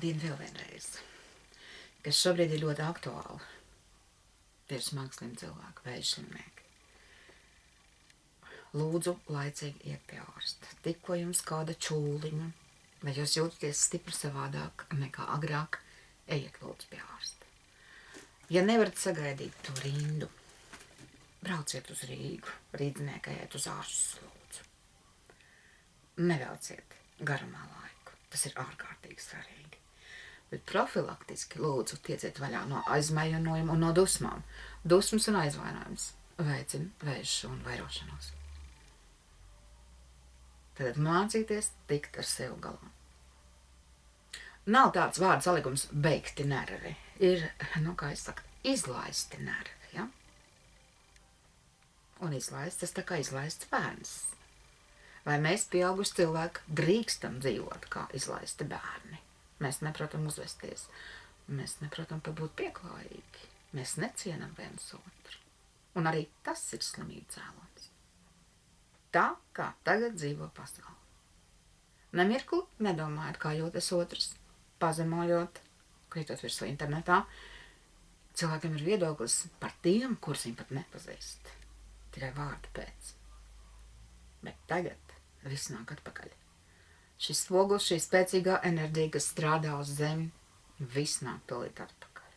Labdien vēl vienreiz, kas šobrīd ir ļoti aktuāli. Tieši smagslimi cilvēki, vēžslimnieki. Lūdzu, laicīgi iet pie ārsta. Tikko jums kāda čūliņa, vai jūs jūtaties stipri savādāk nekā agrāk, ejiet lūdzu pie ārsta. Ja nevarat sagaidīt to rindu, brauciet uz Rīgu, Rīdznieki ejiet uz ārstu lūdzu. Nevelciet garumā laiku, tas ir ārkārtīgi svarīgi. Bet profilaktiski lūdzu tieciet vaļā no aizmējonojuma un no dusmām. Dusmas un aizvainojums veicina vēža un vairošanos. Tad mācīties tikt ar sevi galā. Nav tāds vārds salikums beigti nervi. Ir, kā es saku, izlaisti nervi, ja? Un izlaists, tas tā kā izlaists bērns. Vai mēs pieauguši cilvēki drīkstam dzīvot kā izlaisti bērni? Mēs neprotam uzvesties. Mēs neprotam būt pieklājīgi. Mēs necienam viens otru. Un arī tas ir slimību cēlonis. Tā, kā tagad dzīvo pasaule. Nemirkli nedomājot, kā jūtas otrs, pazemojot, krītot virsū internetā. Cilvēkiem ir viedoklis par tiem, kurus viņi pat nepazīst. Tikai vārdu pēc. Bet tagad viss nāk atpakaļ. Šis spogulis, šī spēcīgā enerģija, kas strādā uz zemi, viss nāk tolīt atpakaļ.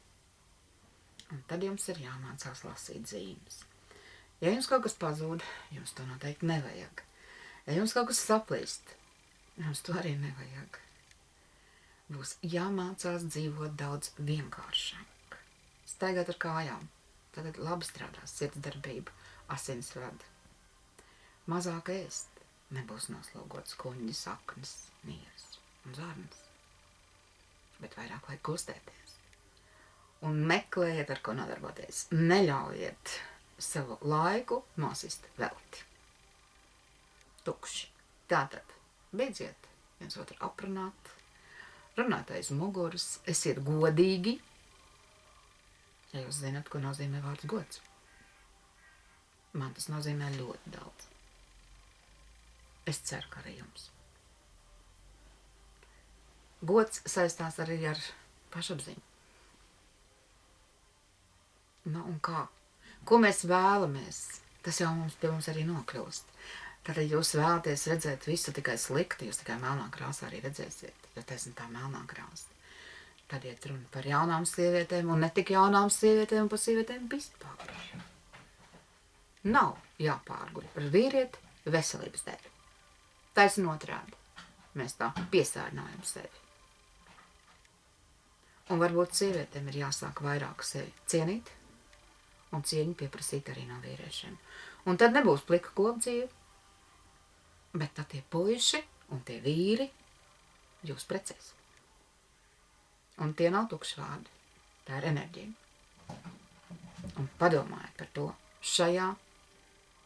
Un tad jums ir jāmācās lasīt zīmes. Ja jums kaut kas pazūd, jums to noteikti nevajag. Ja jums kaut kas saplīst, jums to arī nevajag. Būs jāmācās dzīvot daudz vienkāršāk. Staigāt ar kājām. Tagad labi strādās sirdsdarbība, asinsvada. Mazāk ēst. Nebūs noslogots kuņģis, saknes, nieres un zarnas. Bet vairāk vajag kustēties. Un meklējiet, ar ko nodarboties. Neļaujiet savu laiku nosist velti. Tukši. Tātad beidziet viens otru aprunāt, runāt aiz muguras, esiet godīgi, ja jūs zināt, ko nozīmē vārds gods. Man tas nozīmē ļoti daudz. Es ceru, ka arī jums. Gods saistās arī ar pašapziņu. Un kā? Ko mēs vēlamies? Tas jau pie mums arī nokļūst. Tad, ja jūs vēlaties redzēt visu tikai slikti, jūs tikai melnā krāsā arī redzēsiet, jo tas ir tā melnā krāsa. Tad iet runa par jaunām sievietēm, un ne tik jaunām sievietēm, un par sievietēm vispār. Nav jāpārguļ par vīrieti veselības dēļ. Taisn otrādi. Mēs tā piesārņojam sevi. Un varbūt sievietēm ir jāsāk vairāk sevi cienīt un cieņu pieprasīt arī no vīriešiem. Un tad nebūs plika kopdzīve, bet tad tie puiši un tie vīri jūs precēs. Un tie nav tukši vārdi. Tā ir enerģija. Un padomājiet par to šajā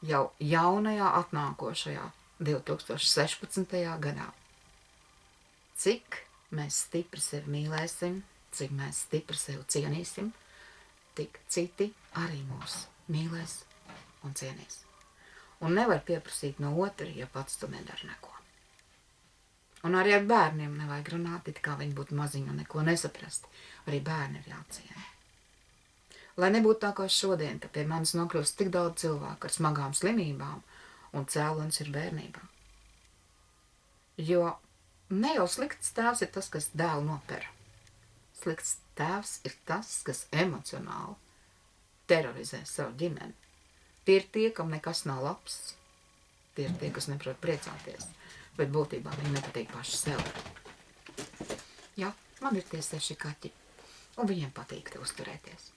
jau jaunajā atnākošajā 2016. gadā. Cik mēs stipri sevi mīlēsim, cik mēs stipri sevi cienīsim, tik citi arī mūs mīlēs un cienīs. Un nevar pieprasīt no otra, ja pats tu nedari neko. Un arī ar bērniem nevajag runāt, it kā viņi būtu maziņi un neko nesaprast. Arī bērni ir jāciena. Lai nebūtu tā kā šodien, ka pie manis nokļūst tik daudz cilvēku ar smagām slimībām, un cēlonis ir bērnībā. Jo ne jau slikts tēvs ir tas, kas dēlu nopera. Slikts tēvs ir tas, kas emocionāli terorizē savu ģimeni. Tie ir tie, kam nekas nav labs. Tie ir tie, kas neprot priecāties. Bet būtībā viņi nepatīk paši sev. Jā, man ir tie 6 kaķi, un viņiem patīk te uzturēties.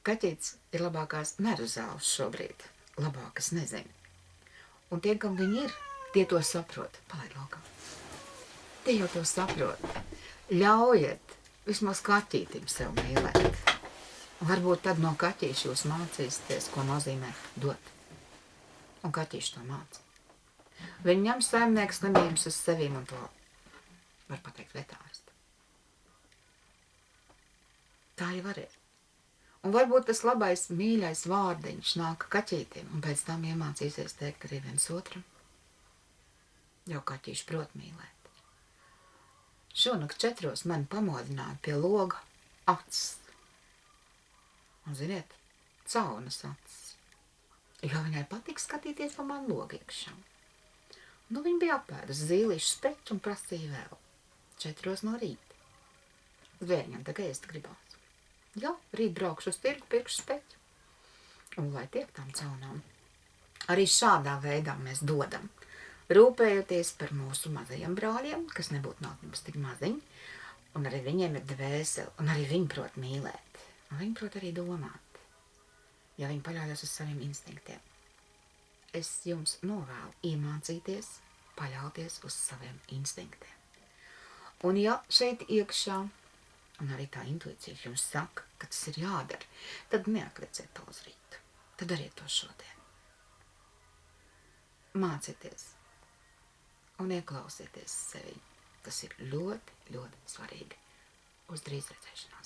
Kaķītis ir labākās meru zāles šobrīd. Labākas nezinu. Un tie, kam viņi ir, tie to saprot. Palaid laukā. Tie jau to saprot. Ļaujiet vismaz kaķītim sev mīlēt. Un varbūt tad no kaķīša jūs mācīsieties, ko nozīmē dot. Un kaķīši to māca. Viņi ņem saimnieku slimības uz sevīm un to var pateikt vetārsti. Tā jau arī. Un varbūt tas labais, mīļais vārdiņš nāk kaķītiem, un pēc tam iemācīsies teikt arī viens otram. Jo kaķīši prot mīlēt. Šonakt 4 mani pamodināja pie loga acis. Un, ziniet, caunas acis. Jo viņai patīk skatīties pa manu logu iekšā. Nu, viņa bija apēdus zīlīšu speķu un prasīja vēl. 4 no rīta. Zvēriņam tā kā ēst gribās. Jā, rīt braukšu uz tirgu, pirkšu speķu. Un lai tiek tām caunām. Arī šādā veidā mēs dodam, rūpējoties par mūsu mazajiem brāļiem, kas nebūtu nav nemaz tik maziņi, un arī viņiem ir dvēseli, un arī viņi prot mīlēt, un viņi prot arī domāt, ja viņi paļaujas uz saviem instinktiem. Es jums novēlu iemācīties paļauties uz saviem instinktiem. Un ja šeit iekšā, un arī tā intuīcija jums saka, ka tas ir jādara, tad neatliciet to uz rītu. Tad dariet to šodien. Mācieties un ieklausieties sevi. Tas ir ļoti, ļoti svarīgi. Uz drīz redzēšanos.